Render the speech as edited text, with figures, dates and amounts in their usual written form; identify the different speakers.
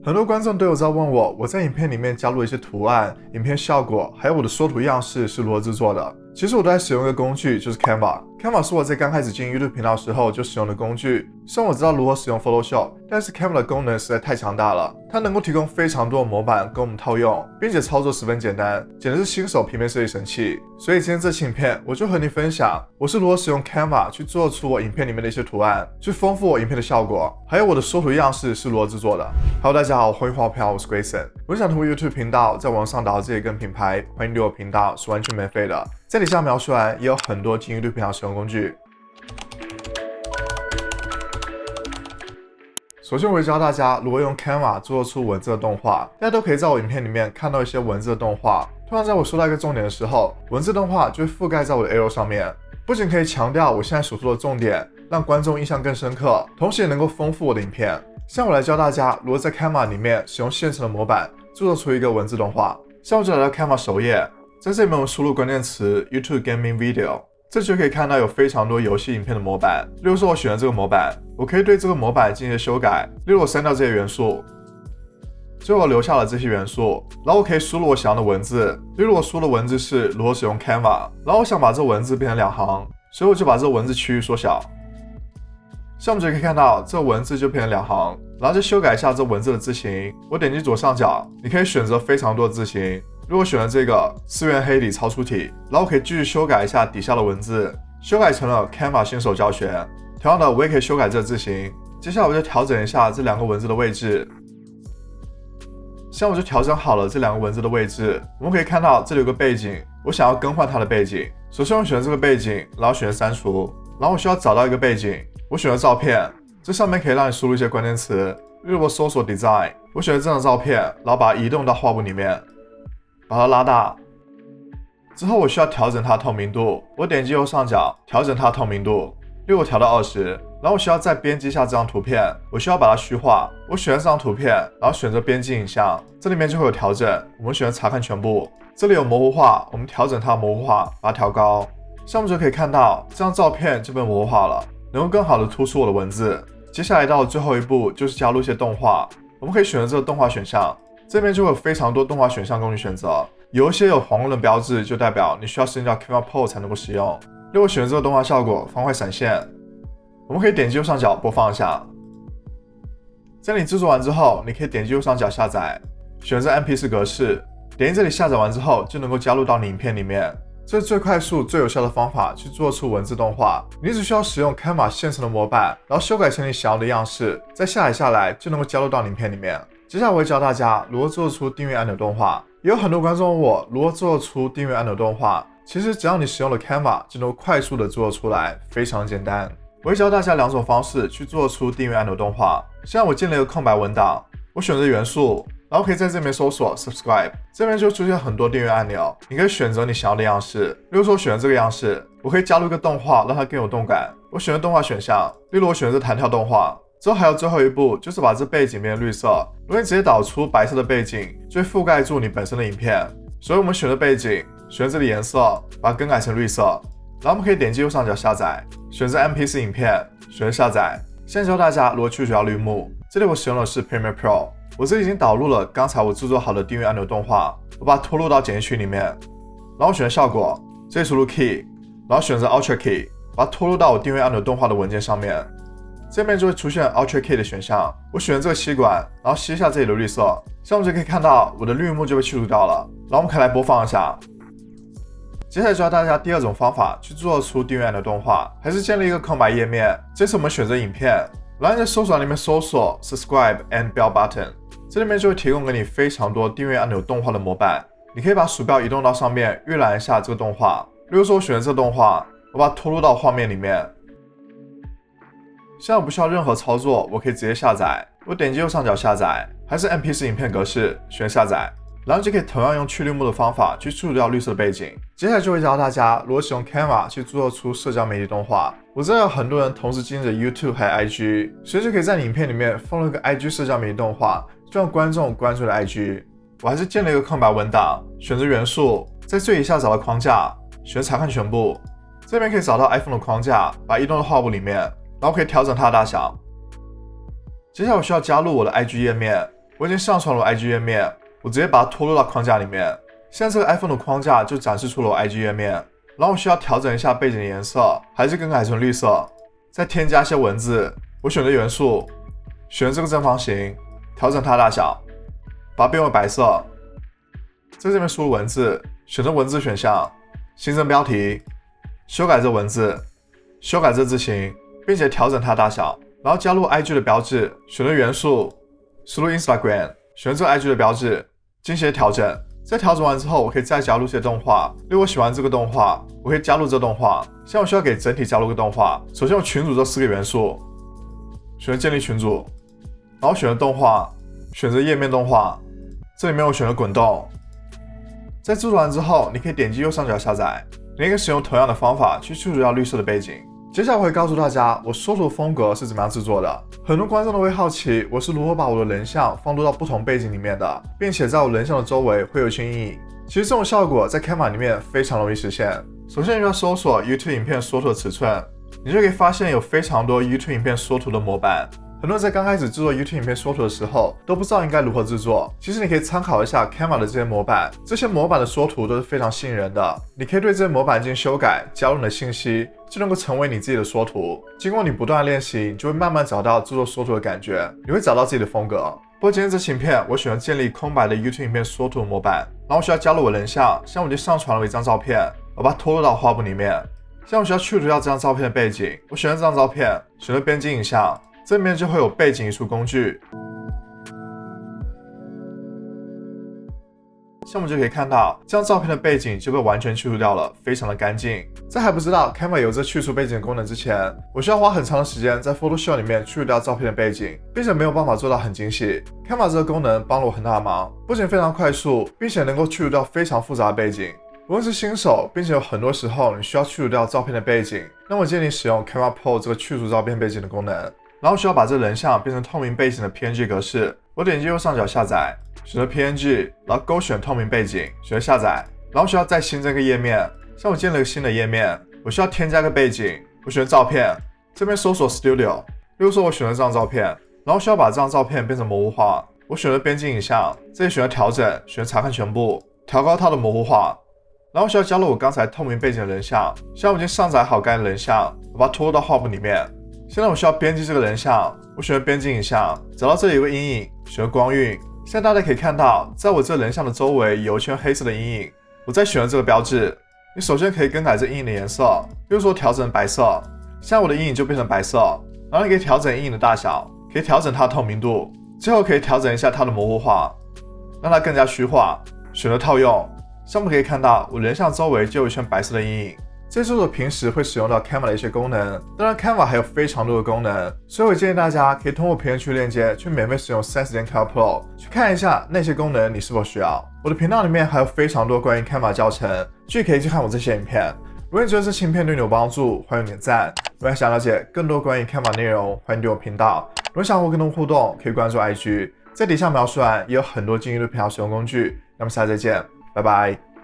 Speaker 1: 很多观众都有在问我在影片里面加入一些图案、影片效果，还有我的缩图样式是如何制作的。其实我都在使用一个工具，就是 Canva。Canva 是我在刚开始经营 YouTube 频道的时候就使用的工具。虽然我知道如何使用 Photoshop， 但是 Canva 的功能实在太强大了，它能够提供非常多的模板供我们套用，并且操作十分简单，简直是新手平面设计神器。所以今天这期影片我就和你分享我是如何使用 Canva 去做出我影片里面的一些图案，去丰富我影片的效果，还有我的缩图样式是如何制作的。Hello， 大家好，欢迎回到我是 Grayson。我想通过 YouTube 频道在网上打造自己的个人品牌，欢迎订阅我频道，是完全免费的。在底下描述栏也有很多经营 YouTube 频道使用工具。首先我会教大家如何用 Canva 做出文字的动画，大家都可以在我影片里面看到一些文字的动画。通常在我说到一个重点的时候，文字动画就会覆盖在我的 arrow 上面，不仅可以强调我现在所说的重点，让观众印象更深刻，同时也能够丰富我的影片。像我来教大家如何在 Canva 里面使用现成的模板制作出一个文字动画。像我就来到 Canva 首页，在这里面我们输入关键词 YouTube Gaming Video， 这就可以看到有非常多游戏影片的模板。例如说我选了这个模板，我可以对这个模板进行修改，例如我删掉这些元素，最后我留下了这些元素，然后我可以输入我想要的文字，例如我输的文字是如何使用 Canva， 然后我想把这文字变成2行，所以我就把这个文字区域缩小。像我们就可以看到这个文字就变成2行，然后就修改一下这文字的字形。我点击左上角，你可以选择非常多的字形。如果选了这个4元黑底超粗体，然后我可以继续修改一下底下的文字，修改成了 Canva 新手教学。同样的，我也可以修改这个字形。接下来我就调整一下这2个文字的位置。像我就调整好了这2个文字的位置，我们可以看到这里有个背景，我想要更换它的背景。首先我选这个背景，然后选删除，然后我需要找到一个背景，我选了照片，这上面可以让你输入一些关键词，例如我搜索 design， 我选了这张照片，然后把它移动到画布里面，把它拉大。之后我需要调整它的透明度，我点击右上角调整它的透明度，例如我调到20，然后我需要再编辑一下这张图片，我需要把它虚化，我选了这张图片，然后选择编辑影像，这里面就会有调整，我们选择查看全部，这里有模糊化，我们调整它的模糊化，把它调高。像我们就可以看到这张照片就被模糊化了，能够更好的突出我的文字。接下来到了最后一步，就是加入一些动画，我们可以选择这个动画选项，这边就会有非常多动画选项供你选择，有一些有黄色的标志，就代表你需要升级到 Canva Pro 才能够使用。例如我选择这个动画效果方块闪现，我们可以点击右上角播放一下。在你制作完之后，你可以点击右上角下载，选择 MP4 格式，点击这里下载完之后，就能够加入到你影片里面。这是最快速、最有效的方法去做出文字动画。你只需要使用 Canva 现成的模板，然后修改成你想要的样式，再下载下来就能够加入到影片里面。接下来我会教大家如何做出订阅按钮动画。也有很多观众问我如何做出订阅按钮动画，其实只要你使用了 Canva 就能够快速的做出来，非常简单。我会教大家2种方式去做出订阅按钮动画。现在我建了一个空白文档，我选择元素，然后可以在这边搜索 subscribe， 这边就出现很多订阅按钮，你可以选择你想要的样式。例如说我选了这个样式，我可以加入一个动画让它更有动感，我选择动画选项，例如我选择弹跳动画。之后还有最后一步，就是把这背景变成绿色。如果你直接导出白色的背景，就会覆盖住你本身的影片，所以我们选择背景，选择这里颜色，把它更改成绿色，然后我们可以点击右上角下载，选择 MP4 影片，选择下载。现在教大家如何去除掉绿幕，这里我使用的是 Premiere Pro， 我这里已经导入了刚才我制作好的订阅按钮动画，我把它拖入到剪辑区里面，然后选择效果，这里输入 Key， 然后选择 Ultra Key， 把它拖入到我订阅按钮动画的文件上面，这边就会出现 Ultra Key 的选项，我选择这个吸管，然后吸一下这里的绿色，像我们就可以看到我的绿幕就被去除掉了。然后我们可以来播放一下。接下来教大家第2种方法去做出订阅按钮动画，还是建立一个空白页面。这次我们选择影片，然后在搜索栏里面搜索 subscribe and bell button， 这里面就会提供给你非常多订阅按钮动画的模板，你可以把鼠标移动到上面预览一下这个动画。例如说我选择这个动画，我把它拖入到画面里面。现在我不需要任何操作，我可以直接下载。我点击右上角下载，还是 MP4 影片格式，选下载，然后就可以同样用去绿幕的方法去去除掉绿色的背景。接下来就会教大家如何使用 Canva 去做出社交媒体动画。我知道有很多人同时经营着 YouTube 还有 IG， 所以就可以在你影片里面放入一个 IG 社交媒体动画，就让观众关注的 IG。我还是建了一个空白文档，选择元素，在最以下找到框架，选查看全部，这边可以找到 iPhone 的框架，把它移动到画布里面，然后可以调整它的大小。接下来我需要加入我的 IG 页面，我已经上传了我 IG 页面，我直接把它拖入到框架里面。现在这个 iPhone 的框架就展示出了我 IG 页面，然后我需要调整一下背景的颜色，还是更改成绿色，再添加一些文字。我选择元素，选这个正方形，调整它大小，把它变为白色。在这边输入文字，选择文字选项，新增标题，修改这文字，修改这字形，并且调整它大小，然后加入 IG 的标志，选择元素，输入 Instagram， 选择 IG 的标志，进行调整。在调整完之后，我可以再加入一些动画，例如我喜欢这个动画，我可以加入这动画。现在我需要给整体加入个动画，首先我群组这4个元素，选择建立群组，然后选择动画，选择页面动画，这里面我选择滚动。在制作完之后，你可以点击右上角下载，你也可以使用同样的方法去去除掉绿色的背景。接下来我会告诉大家我缩图风格是怎么样制作的。很多观众都会好奇我是如何把我的人像放入到不同背景里面的，并且在我人像的周围会有一些阴影。其实这种效果在 Canva 里面非常容易实现。首先你要搜索 YouTube 影片缩图的尺寸，你就可以发现有非常多 YouTube 影片缩图的模板。很多人在刚开始制作 YouTube 影片缩图的时候都不知道应该如何制作。其实你可以参考一下 Canva 的这些模板，这些模板的缩图都是非常吸引人的。你可以对这些模板进行修改，加入你的信息，就能够成为你自己的缩图。经过你不断练习，你就会慢慢找到制作缩图的感觉，你会找到自己的风格。不过今天这期影片我选择建立空白的 YouTube 影片缩图模板，然后我需要加入我人像，像我就上传了一张照片，我把它拖入到画布里面。现在我需要去除掉这张照片的背景，我选择这张照片，选择编辑影像。这里面就会有背景移除工具，像我们就可以看到，这张照片的背景就被完全去除掉了，非常的干净。在还不知道 Canva 有这去除背景的功能之前，我需要花很长的时间在 Photoshop 里面去除掉照片的背景，并且没有办法做到很精细。Canva 这个功能帮了我很大的忙，不仅非常快速，并且能够去除掉非常复杂的背景。无论是新手，并且有很多时候你需要去除掉照片的背景，那我建议你使用 Canva Pro 这个去除照片背景的功能。然后需要把这人像变成透明背景的 PNG 格式，我点击右上角下载，选择 PNG， 然后勾选透明背景，选择下载，然后需要再新增一个页面，像我建了一个新的页面，我需要添加一个背景，我选择照片，这边搜索 Studio， 例如说我选择这张照片，然后需要把这张照片变成模糊化，我选择编辑影像，这里选择调整，选择查看全部，调高它的模糊化，然后需要加入我刚才透明背景的人像，像我已经上载好该的人像，我把它拖入到画布里面。现在我需要编辑这个人像，我选择编辑影像，找到这里有个阴影，选择光晕。现在大家可以看到，在我这人像的周围有一圈黑色的阴影，我再选择这个标志。你首先可以更改这阴影的颜色，比如说调整白色，现在我的阴影就变成白色。然后你可以调整阴影的大小，可以调整它的透明度，最后可以调整一下它的模糊化，让它更加虚化。选择套用，像我们可以看到，我人像周围就有一圈白色的阴影。这是我平时会使用到 Canva 的一些功能，当然 Canva 还有非常多的功能，所以我建议大家可以通过评论区链接去免费使用30天 Canva Pro， 去看一下那些功能你是否需要。我的频道里面还有非常多关于 Canva 教程，具体可以去看我这些影片。如果你觉得这期影片对你有帮助，欢迎点赞。如果想了解更多关于 Canva 内容，欢迎订阅我频道。如果想和我更多互动，可以关注 IG， 在底下描述栏也有很多精英的配套使用工具。那么下次再见，拜拜。